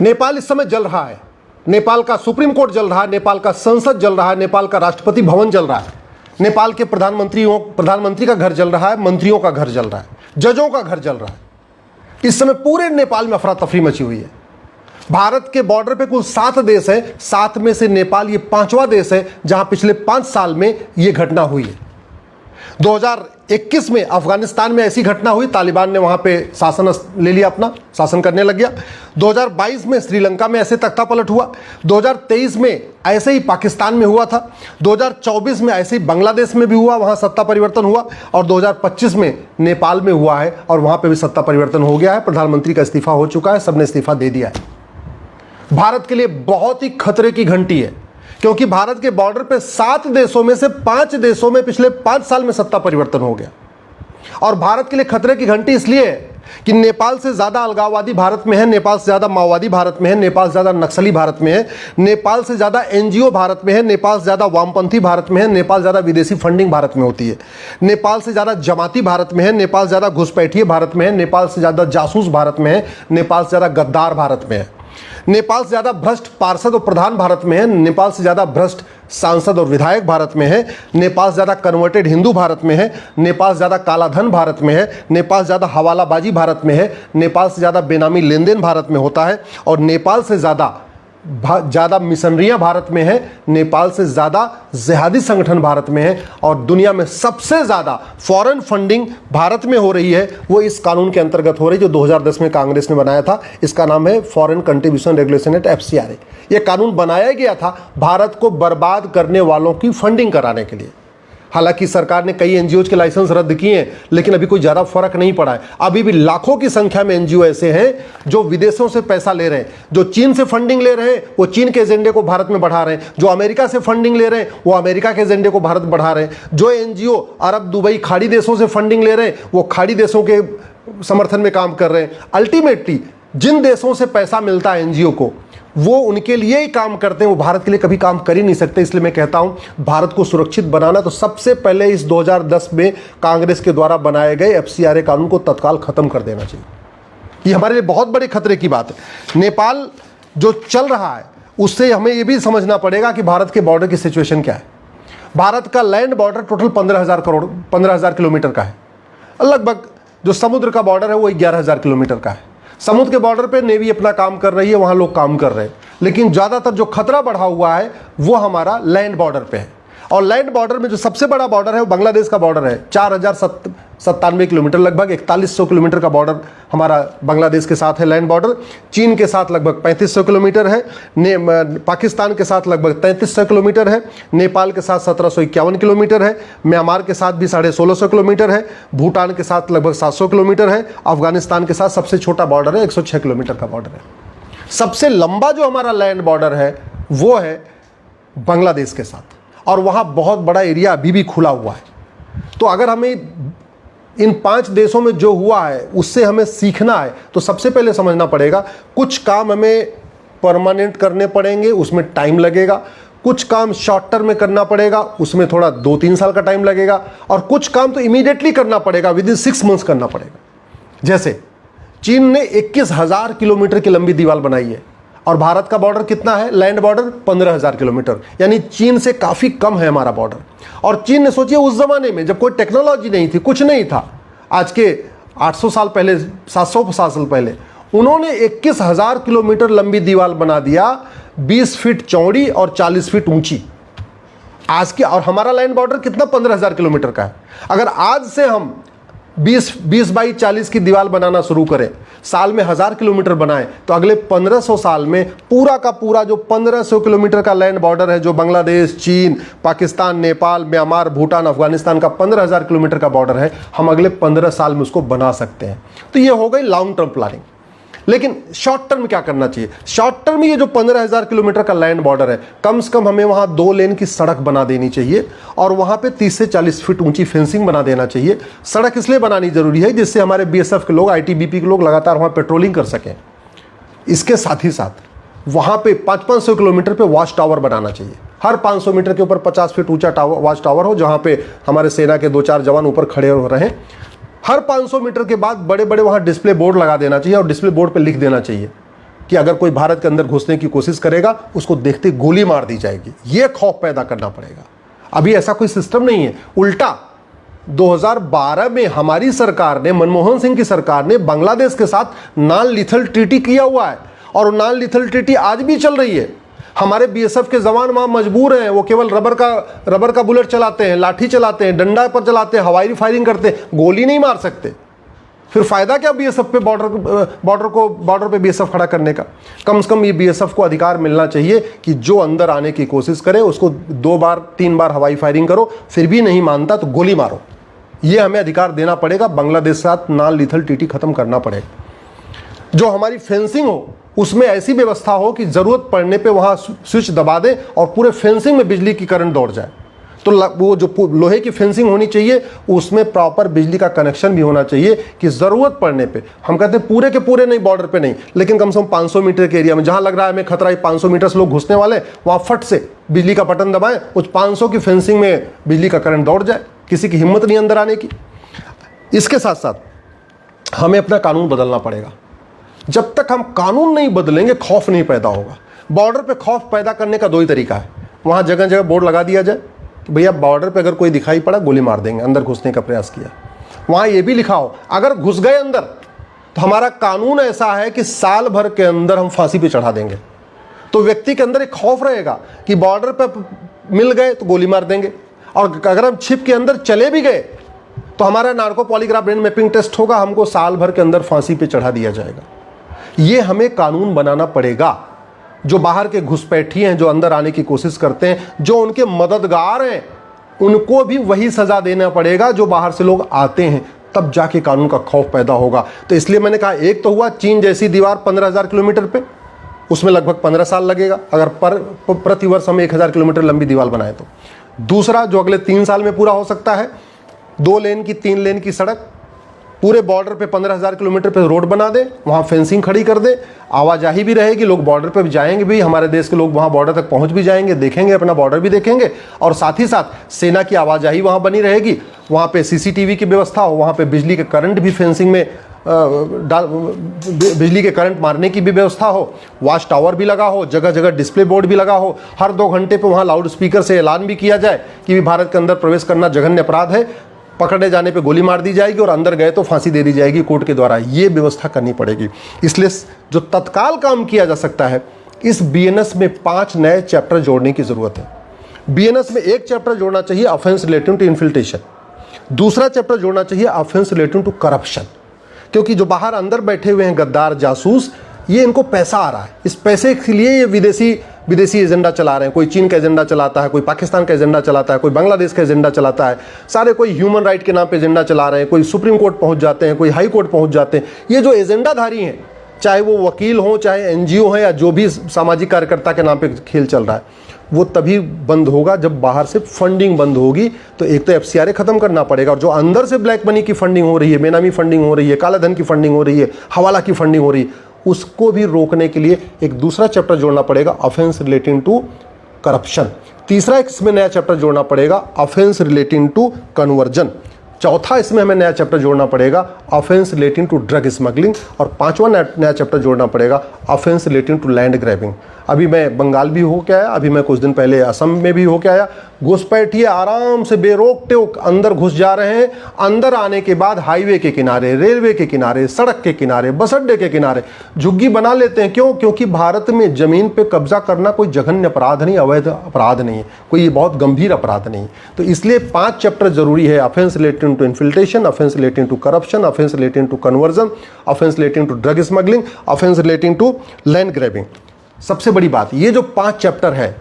नेपाल इस समय जल रहा है। नेपाल का सुप्रीम कोर्ट जल रहा है, नेपाल का संसद जल रहा है, नेपाल का राष्ट्रपति भवन जल रहा है, नेपाल के प्रधानमंत्री का घर जल रहा है, मंत्रियों का घर जल रहा है, जजों का घर जल रहा है। इस समय पूरे नेपाल में अफरा तफरी मची हुई है। भारत के बॉर्डर पे कुल 7 देश है, 7 में से नेपाल ये 5वां देश है जहां पिछले 5 साल में ये घटना हुई है। 2021 में अफगानिस्तान में ऐसी घटना हुई, तालिबान ने वहां पे शासन ले लिया, अपना शासन करने लग गया। 2022 में श्रीलंका में ऐसे तख्ता पलट हुआ। 2023 में ऐसे ही पाकिस्तान में हुआ था। 2024 में ऐसे ही बांग्लादेश में भी हुआ, वहां सत्ता परिवर्तन हुआ। और 2025 में नेपाल में हुआ है और वहां पे भी सत्ता परिवर्तन हो गया है। प्रधानमंत्री का इस्तीफा हो चुका है, सबने इस्तीफा दे दिया है। भारत के लिए बहुत ही खतरे की घंटी है, क्योंकि भारत के बॉर्डर पे 7 देशों में से 5 देशों में पिछले 5 साल में सत्ता परिवर्तन हो गया। और भारत के लिए खतरे की घंटी इसलिए है कि नेपाल से ज्यादा अलगाववादी भारत में है, नेपाल से ज्यादा माओवादी भारत में है, नेपाल से ज्यादा नक्सली भारत में है, नेपाल से ज्यादा एनजीओ भारत में है, नेपाल से ज्यादा वामपंथी भारत में है, नेपाल ज्यादा विदेशी फंडिंग भारत में होती है, नेपाल से ज्यादा जमाती भारत में है, नेपाल से ज्यादा घुसपैठिए भारत में है, नेपाल से ज्यादा जासूस भारत में है, नेपाल से ज्यादा गद्दार भारत में है, नेपाल से ज्यादा भ्रष्ट पार्षद और प्रधान भारत में है, नेपाल से ज्यादा भ्रष्ट सांसद और विधायक भारत में है, नेपाल से ज्यादा कन्वर्टेड हिंदू भारत में है, नेपाल से ज्यादा कालाधन भारत में है, नेपाल से ज्यादा हवालाबाजी भारत में है, नेपाल से ज्यादा बेनामी लेन देन भारत में होता है, और नेपाल से ज़्यादा मिशनरियाँ भारत में है, नेपाल से ज़्यादा जिहादी संगठन भारत में है, और दुनिया में सबसे ज़्यादा फॉरेन फंडिंग भारत में हो रही है। वो इस कानून के अंतर्गत हो रही है जो 2010 में कांग्रेस ने बनाया था। इसका नाम है foreign contribution regulation act, FCRA। ये कानून बनाया गया था भारत को बर्बाद करने वालों की फंडिंग कराने के लिए। हालांकि सरकार ने कई एनजीओ के लाइसेंस रद्द किए हैं, लेकिन अभी कोई ज़्यादा फर्क नहीं पड़ा है। अभी भी लाखों की संख्या में एनजीओ ऐसे हैं जो विदेशों से पैसा ले रहे हैं, जो चीन से फंडिंग ले रहे हैं, वो चीन के एजेंडे को भारत में बढ़ा रहे हैं, जो अमेरिका से फंडिंग ले रहे हैं, वो अमेरिका के एजेंडे को भारत बढ़ा रहे हैं, जो एनजीओ अरब, दुबई, खाड़ी देशों से फंडिंग ले रहे हैं, वो खाड़ी देशों के समर्थन में काम कर रहे हैं। अल्टीमेटली जिन देशों से पैसा मिलता है एनजीओ को, वो उनके लिए ही काम करते हैं, वो भारत के लिए कभी काम कर ही नहीं सकते। इसलिए मैं कहता हूं भारत को सुरक्षित बनाना तो सबसे पहले इस 2010 में कांग्रेस के द्वारा बनाए गए FCRA कानून को तत्काल खत्म कर देना चाहिए। ये हमारे लिए बहुत बड़े खतरे की बात है। नेपाल जो चल रहा है उससे हमें ये भी समझना पड़ेगा कि भारत के बॉर्डर की सिचुएशन क्या है। भारत का लैंड बॉर्डर टोटल 15,000 किलोमीटर का है। लगभग जो समुद्र का बॉर्डर है वो 11,000 किलोमीटर का है। समुद्र के बॉर्डर पे नेवी अपना काम कर रही है, वहां लोग काम कर रहे हैं, लेकिन ज्यादातर जो खतरा बढ़ा हुआ है वो हमारा लैंड बॉर्डर पे है। और लैंड बॉर्डर में जो सबसे बड़ा बॉर्डर है वो बांग्लादेश का बॉर्डर है। 4,097 किलोमीटर, लगभग 4100 किलोमीटर का बॉर्डर हमारा बांग्लादेश के साथ है लैंड बॉर्डर। चीन के साथ लगभग 3500 किलोमीटर है, पाकिस्तान के साथ लगभग 3300 किलोमीटर है, नेपाल के साथ 1751 किलोमीटर है, म्यांमार के साथ भी 1650 किलोमीटर है, भूटान के साथ लगभग 700 किलोमीटर है, अफगानिस्तान के साथ सबसे छोटा बॉर्डर है 106 किलोमीटर का बॉर्डर है। सबसे लंबा जो हमारा लैंड बॉर्डर है वो है बांग्लादेश के साथ, और वहाँ बहुत बड़ा एरिया अभी भी खुला हुआ है। तो अगर हमें इन 5 देशों में जो हुआ है उससे हमें सीखना है, तो सबसे पहले समझना पड़ेगा कुछ काम हमें परमानेंट करने पड़ेंगे, उसमें टाइम लगेगा। कुछ काम शॉर्ट टर्म में करना पड़ेगा, उसमें थोड़ा 2-3 साल का टाइम लगेगा। और कुछ काम तो इमीडिएटली करना पड़ेगा, विद इन 6 मंथ्स करना पड़ेगा। जैसे चीन ने 21,000 किलोमीटर की लंबी दीवार बनाई है, और भारत का बॉर्डर कितना है, लैंड बॉर्डर 15,000 किलोमीटर, यानी चीन से काफ़ी कम है हमारा बॉर्डर। और चीन ने सोचिए उस ज़माने में जब कोई टेक्नोलॉजी नहीं थी, कुछ नहीं था, आज के 800 साल पहले, 750 साल पहले, उन्होंने 21,000 किलोमीटर लंबी दीवार बना दिया, 20 फीट चौड़ी और 40 फीट ऊंची। आज के, और हमारा लैंड बॉर्डर कितना, 15,000 किलोमीटर का है। अगर आज से हम 20 बाई 40 की दीवार बनाना शुरू करें, साल में 1000 किलोमीटर बनाएं, तो अगले 1500 साल में पूरा का पूरा जो 1500 किलोमीटर का लैंड बॉर्डर है, जो बांग्लादेश, चीन, पाकिस्तान, नेपाल, म्यांमार, भूटान, अफगानिस्तान का 15,000 किलोमीटर का बॉर्डर है, हम अगले 15 साल में उसको बना सकते हैं। तो ये हो गई लॉन्ग टर्म प्लानिंग। लेकिन शॉर्ट टर्म क्या करना चाहिए? शॉर्ट टर्म ये जो 15,000 किलोमीटर का लैंड बॉर्डर है, कम से कम हमें वहां 2 लेन की सड़क बना देनी चाहिए, और वहां पे 30 से 40 फीट ऊंची फेंसिंग बना देना चाहिए। सड़क इसलिए बनानी जरूरी है जिससे हमारे BSF के लोग, ITBP के लोग लगातार वहां पेट्रोलिंग कर सकें। इसके साथ ही साथ वहां पे 500-500 किलोमीटर पे वॉच टावर बनाना चाहिए। हर 500 मीटर के ऊपर 50 फीट ऊंचा वॉच टावर हो, जहां पे हमारे सेना के 2-4 जवान ऊपर खड़े हो रहे हैं। हर 500 मीटर के बाद बड़े बड़े वहाँ डिस्प्ले बोर्ड लगा देना चाहिए, और डिस्प्ले बोर्ड पे लिख देना चाहिए कि अगर कोई भारत के अंदर घुसने की कोशिश करेगा उसको देखते गोली मार दी जाएगी। ये खौफ पैदा करना पड़ेगा। अभी ऐसा कोई सिस्टम नहीं है। उल्टा 2012 में हमारी सरकार ने, मनमोहन सिंह की सरकार ने बांग्लादेश के साथ नॉन लीथल ट्रीटी किया हुआ है और नॉन लीथल ट्रीटी आज भी चल रही है। हमारे बीएसएफ के जवान वहां मजबूर हैं, वो केवल रबर का बुलेट चलाते हैं, लाठी चलाते हैं, डंडा पर चलाते हैं, हवाई फायरिंग करते हैं, गोली नहीं मार सकते। फिर फायदा क्या बीएसएफ पे बॉर्डर पे बीएसएफ खड़ा करने का? कम से कम ये बीएसएफ को अधिकार मिलना चाहिए कि जो अंदर आने की कोशिश करे उसको 2 बार 3 बार हवाई फायरिंग करो, फिर भी नहीं मानता तो गोली मारो। ये हमें अधिकार देना पड़ेगा। बांग्लादेश के साथ नॉन लीथल ट्रीटी खत्म करना पड़ेगा। जो हमारी फेंसिंग हो उसमें ऐसी व्यवस्था हो कि जरूरत पड़ने पे वहां स्विच दबा दे और पूरे फेंसिंग में बिजली की करंट दौड़ जाए। तो वो जो लोहे की फेंसिंग होनी चाहिए उसमें प्रॉपर बिजली का कनेक्शन भी होना चाहिए कि जरूरत पड़ने पे, हम कहते हैं पूरे के पूरे नहीं, बॉर्डर पे नहीं, लेकिन कम से कम 500 मीटर के एरिया में जहां लग रहा है हमें खतरा है 500 मीटर से लोग घुसने वाले, वहां फट से बिजली का बटन दबाएं, उस 500 की फेंसिंग में बिजली का करंट दौड़ जाए। किसी की हिम्मत नहीं अंदर आने की। इसके साथ साथ हमें अपना कानून बदलना पड़ेगा। जब तक हम कानून नहीं बदलेंगे खौफ नहीं पैदा होगा। बॉर्डर पे खौफ पैदा करने का 2 ही तरीका है। वहां जगह जगह बोर्ड लगा दिया जाए कि भैया बॉर्डर पे अगर कोई दिखाई पड़ा गोली मार देंगे, अंदर घुसने का प्रयास किया। वहां ये भी लिखा हो अगर घुस गए अंदर तो हमारा कानून ऐसा है कि साल भर के अंदर हम फांसी पे चढ़ा देंगे। तो व्यक्ति के अंदर एक खौफ रहेगा कि बॉर्डर पे मिल गए तो गोली मार देंगे, और अगर हम छिप के अंदर चले भी गए तो हमारा narco polygraph brain mapping test होगा, हमको साल भर के अंदर फांसी पे चढ़ा दिया जाएगा। ये हमें कानून बनाना पड़ेगा। जो बाहर के घुसपैठी हैं, जो अंदर आने की कोशिश करते हैं, जो उनके मददगार हैं, उनको भी वही सजा देना पड़ेगा जो बाहर से लोग आते हैं। तब जाके कानून का खौफ पैदा होगा। तो इसलिए मैंने कहा, एक तो हुआ चीन जैसी दीवार 15,000 किलोमीटर पे, उसमें लगभग 15 साल लगेगा अगर प्रति वर्ष हम 1,000 किलोमीटर लंबी दीवार बनाए तो। दूसरा जो अगले 3 साल में पूरा हो सकता है, 2 लेन की 3 लेन की सड़क, पूरे बॉर्डर पे 15,000 किलोमीटर पे रोड बना दे, वहां फेंसिंग खड़ी कर दे, आवाजाही भी रहेगी, लोग बॉर्डर पे भी जाएंगे भी, हमारे देश के लोग वहां बॉर्डर तक पहुंच भी जाएंगे, देखेंगे, अपना बॉर्डर भी देखेंगे, और साथ ही साथ सेना की आवाजाही वहां बनी रहेगी। वहां पे सीसीटीवी की व्यवस्था हो, वहां पे बिजली के करंट भी फेंसिंग में बिजली के करंट मारने की भी व्यवस्था हो, वॉच टावर भी लगा हो, जगह जगह डिस्प्ले बोर्ड भी लगा हो, हर 2 घंटे पे वहां लाउड स्पीकर से ऐलान भी किया जाए कि भारत के अंदर प्रवेश करना जघन्य अपराध है, पकड़े जाने पे गोली मार दी जाएगी और अंदर गए तो फांसी दे दी जाएगी कोर्ट के द्वारा। ये व्यवस्था करनी पड़ेगी। इसलिए जो तत्काल काम किया जा सकता है, इस बीएनएस में 5 नए चैप्टर जोड़ने की जरूरत है। बीएनएस में एक चैप्टर जोड़ना चाहिए ऑफेंस रिलेटिंग टू इन्फिल्ट्रेशन, दूसरा चैप्टर जोड़ना चाहिए ऑफेंस रिलेटिंग टू करप्शन, क्योंकि जो बाहर अंदर बैठे हुए हैं गद्दार जासूस, ये इनको पैसा आ रहा है, इस पैसे के लिए ये विदेशी एजेंडा चला रहे हैं। कोई चीन का एजेंडा चलाता है, कोई पाकिस्तान का एजेंडा चलाता है, कोई बांग्लादेश का एजेंडा चलाता है, सारे कोई ह्यूमन राइट के नाम पे एजेंडा चला रहे हैं, कोई सुप्रीम कोर्ट पहुंच जाते हैं, कोई हाई कोर्ट पहुंच जाते हैं। ये जो एजेंडाधारी हैं, चाहे वो वकील हों, चाहे एनजीओ हैं, या जो भी सामाजिक कार्यकर्ता के नाम पे खेल चल रहा है, वो तभी बंद होगा जब बाहर से फंडिंग बंद होगी। तो एक तो एफसीआरए खत्म करना पड़ेगा, और जो अंदर से ब्लैक मनी की फंडिंग हो रही है, बेनामी फंडिंग हो रही है, काला धन की फंडिंग हो रही है, हवाला की फंडिंग हो रही है, उसको भी रोकने के लिए एक दूसरा चैप्टर जोड़ना पड़ेगा, ऑफेंस रिलेटिंग टू करप्शन। तीसरा इसमें नया चैप्टर जोड़ना पड़ेगा, ऑफेंस रिलेटिंग टू कन्वर्जन। चौथा इसमें हमें नया चैप्टर जोड़ना पड़ेगा, offence relating to drug smuggling. और 5वां नया चैप्टर जोड़ना पड़ेगा, offence relating to land grabbing. अभी मैं बंगाल भी होके आया, अभी मैं कुछ दिन पहले असम में भी होके आया। घुसपैठिए आराम से बेरोक टोक अंदर घुस जा रहे हैं। अंदर आने के बाद हाईवे के किनारे, रेलवे के किनारे, सड़क के किनारे, बस अड्डे के किनारे झुग्गी बना लेते हैं। क्यों? क्योंकि भारत में जमीन पे कब्जा करना कोई जघन्य अपराध नहीं, अवैध अपराध नहीं है, कोई बहुत गंभीर अपराध नहीं। तो इसलिए 5 चैप्टर जरूरी है, offence relating to infiltration, offence relating to corruption, offence relating to conversion, offence relating to drug smuggling, offence relating to land grabbing. सबसे बड़ी बात, ये जो 5 चैप्टर है,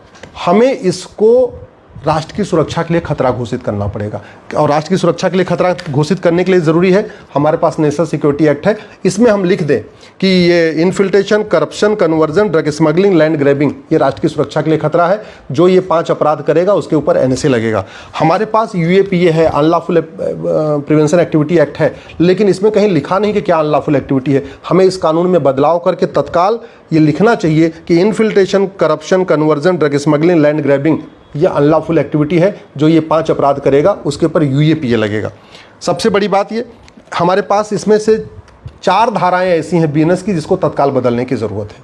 हमें इसको राष्ट्र की सुरक्षा के लिए खतरा घोषित करना पड़ेगा। और राष्ट्र की सुरक्षा के लिए खतरा घोषित करने के लिए ज़रूरी है, हमारे पास नेशनल सिक्योरिटी एक्ट है, इसमें हम लिख दें कि ये infiltration, corruption, conversion, drug smuggling, land grabbing, ये राष्ट्र की सुरक्षा के लिए खतरा है। जो ये 5 अपराध करेगा उसके ऊपर एनएसए लगेगा। हमारे पास यूएपीए है, अनलॉफुल प्रिवेंशन एक्टिविटी एक्ट है, लेकिन इसमें कहीं लिखा नहीं कि क्या अनलॉफुल एक्टिविटी है। हमें इस कानून में बदलाव करके तत्काल ये लिखना चाहिए कि infiltration, corruption, conversion, drug smuggling, land grabbing ये अनलॉफुल एक्टिविटी है। जो ये 5 अपराध करेगा उसके ऊपर यूएपीए लगेगा। सबसे बड़ी बात ये, हमारे पास इसमें से 4 धाराएं ऐसी हैं बीएनएस की जिसको तत्काल बदलने की ज़रूरत है।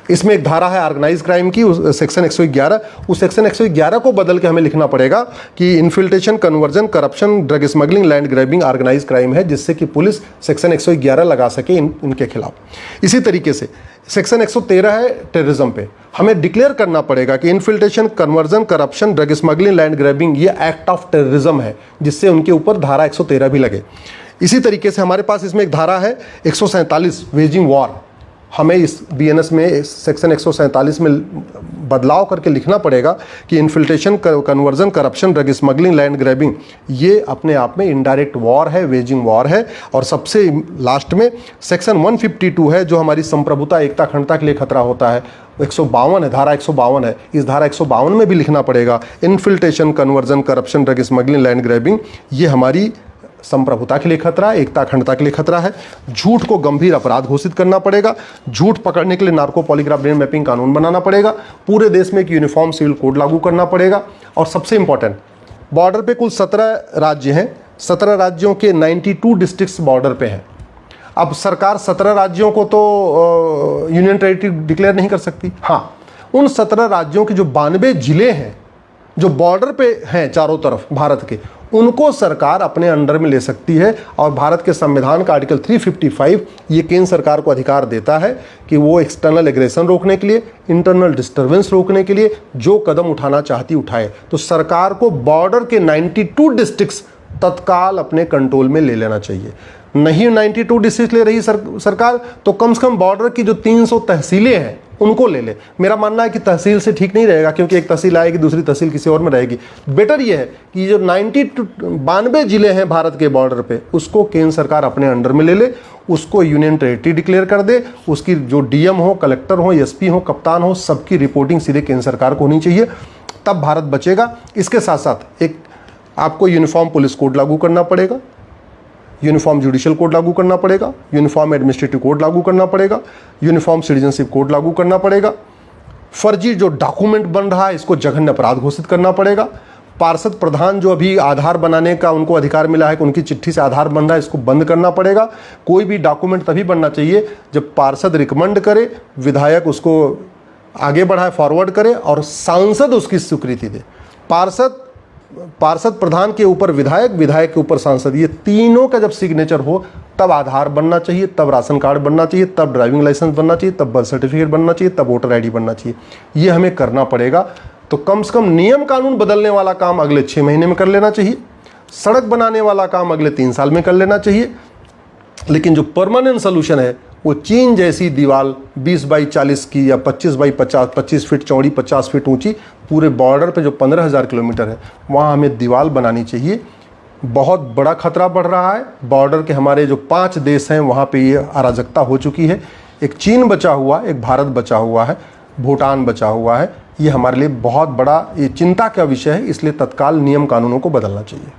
इसमें एक धारा है ऑर्गेनाइज क्राइम की, सेक्शन 111। उस सेक्शन 111 को बदल के हमें लिखना पड़ेगा कि infiltration, conversion, corruption, drug smuggling, land grabbing organise crime है, जिससे कि पुलिस सेक्शन 111 लगा सके इनके खिलाफ। इसी तरीके से सेक्शन 113 है टेररिज्म पे, हमें डिक्लेयर करना पड़ेगा कि infiltration, conversion, corruption, drug smuggling, land grabbing ये एक्ट ऑफ टेररिज्म है, जिससे उनके ऊपर धारा 113 भी लगे। इसी तरीके से हमारे पास इसमें एक धारा है 147 वेजिंग वॉर, हमें इस बीएनएस में सेक्शन 147 में बदलाव करके लिखना पड़ेगा कि infiltration, conversion, corruption, drug smuggling, land grabbing ये अपने आप में इनडायरेक्ट वॉर है, वेजिंग वॉर है। और सबसे लास्ट में सेक्शन 152 है, जो हमारी संप्रभुता, एकता, अखंडता के लिए खतरा होता है। 152 है, धारा 152 है, इस धारा 152 में भी लिखना पड़ेगा infiltration, conversion, corruption, drug smuggling, land grabbing ये हमारी संप्रभुता के लिए खतरा है, एकता अखंडता के लिए खतरा है। झूठ को गंभीर अपराध घोषित करना पड़ेगा। झूठ पकड़ने के लिए नार्को पॉलीग्राफ ब्रेन मैपिंग कानून बनाना पड़ेगा। पूरे देश में एक यूनिफॉर्म सिविल कोड लागू करना पड़ेगा। और सबसे इंपॉर्टेंट, बॉर्डर पे कुल 17 राज्य हैं, 17 राज्यों के 92 डिस्ट्रिक्ट्स बॉर्डर पे हैं। अब सरकार 17 राज्यों को तो यूनियन टेरिटरी डिक्लेयर नहीं कर सकती। हाँ, उन 17 राज्यों के जो 92 जिले हैं जो बॉर्डर पे हैं चारों तरफ भारत के, उनको सरकार अपने अंडर में ले सकती है। और भारत के संविधान का आर्टिकल 355 ये केंद्र सरकार को अधिकार देता है कि वो एक्सटर्नल एग्रेशन रोकने के लिए, इंटरनल डिस्टर्बेंस रोकने के लिए जो कदम उठाना चाहती उठाए। तो सरकार को बॉर्डर के 92 डिस्ट्रिक्ट्स तत्काल अपने कंट्रोल में ले लेना चाहिए। नहीं 92 डिस्ट्रिक्ट ले रही सरकार, तो कम से कम बॉर्डर की जो 300 तहसीलें हैं उनको ले ले। मेरा मानना है कि तहसील से ठीक नहीं रहेगा, क्योंकि एक तहसील आएगी, दूसरी तहसील किसी और में रहेगी। बेटर ये है कि जो 92 जिले हैं भारत के बॉर्डर पे, उसको केंद्र सरकार अपने अंडर में ले ले, उसको यूनियन टेरिटरी डिक्लेयर कर दे। उसकी जो डीएम हो, कलेक्टर हो, एसपी हो, कप्तान हो, सबकी रिपोर्टिंग सीधे केंद्र सरकार को होनी चाहिए, तब भारत बचेगा। इसके साथ साथ एक आपको यूनिफॉर्म पुलिस कोड लागू करना पड़ेगा, यूनिफॉर्म जुडिशियल कोड लागू करना पड़ेगा, यूनिफॉर्म एडमिनिस्ट्रेटिव कोड लागू करना पड़ेगा, यूनिफॉर्म सिटीजनशिप कोड लागू करना पड़ेगा। फर्जी जो डॉक्यूमेंट बन रहा है इसको जघन्य अपराध घोषित करना पड़ेगा। पार्षद प्रधान जो अभी आधार बनाने का उनको अधिकार मिला है कि उनकी चिट्ठी से आधार बन रहा है, इसको बंद करना पड़ेगा। कोई भी डॉक्यूमेंट तभी बनना चाहिए जब पार्षद रिकमेंड करे, विधायक उसको आगे बढ़ाए, फॉरवर्ड करे और सांसद उसकी स्वीकृति दे। पार्षद प्रधान के ऊपर विधायक, विधायक के ऊपर सांसद, ये तीनों का जब सिग्नेचर हो तब आधार बनना चाहिए, तब राशन कार्ड बनना चाहिए, तब ड्राइविंग लाइसेंस बनना चाहिए, तब बर्थ सर्टिफिकेट बनना चाहिए, तब वोटर आईडी बनना चाहिए। ये हमें करना पड़ेगा। तो कम से कम नियम कानून बदलने वाला काम अगले 6 महीने में कर लेना चाहिए, सड़क बनाने वाला काम अगले 3 साल में कर लेना चाहिए। लेकिन जो परमानेंट सोल्यूशन है वो चीन जैसी दीवार 20 बाई 40 की या 25 बाई 50, 25 फीट चौड़ी, 50 फीट ऊंची, पूरे बॉर्डर पे जो 15,000 किलोमीटर है वहाँ हमें दीवार बनानी चाहिए। बहुत बड़ा खतरा बढ़ रहा है। बॉर्डर के हमारे जो 5 देश हैं वहाँ पे ये अराजकता हो चुकी है। एक चीन बचा हुआ, एक भारत बचा हुआ है, भूटान बचा हुआ है। ये हमारे लिए बहुत बड़ा ये चिंता का विषय है, इसलिए तत्काल नियम कानूनों को बदलना चाहिए।